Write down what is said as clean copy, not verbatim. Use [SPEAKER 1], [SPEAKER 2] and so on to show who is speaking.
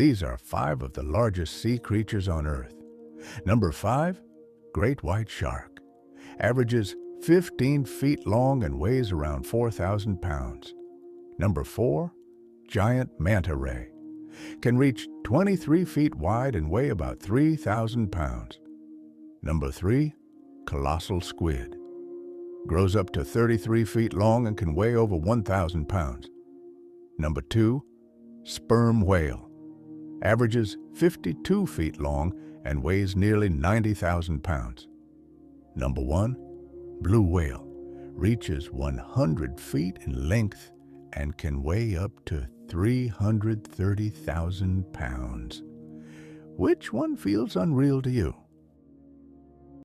[SPEAKER 1] These are 5 of the largest sea creatures on Earth. Number 5, great white shark. Averages 15 feet long and weighs around 4,000 pounds. Number 4, giant manta ray. Can reach 23 feet wide and weigh about 3,000 pounds. Number 3, colossal squid. Grows up to 33 feet long and can weigh over 1,000 pounds. Number 2, sperm whale. Averages 52 feet long and weighs nearly 90,000 pounds. Number 1, blue whale. Reaches 100 feet in length and can weigh up to 330,000 pounds. Which one feels unreal to you?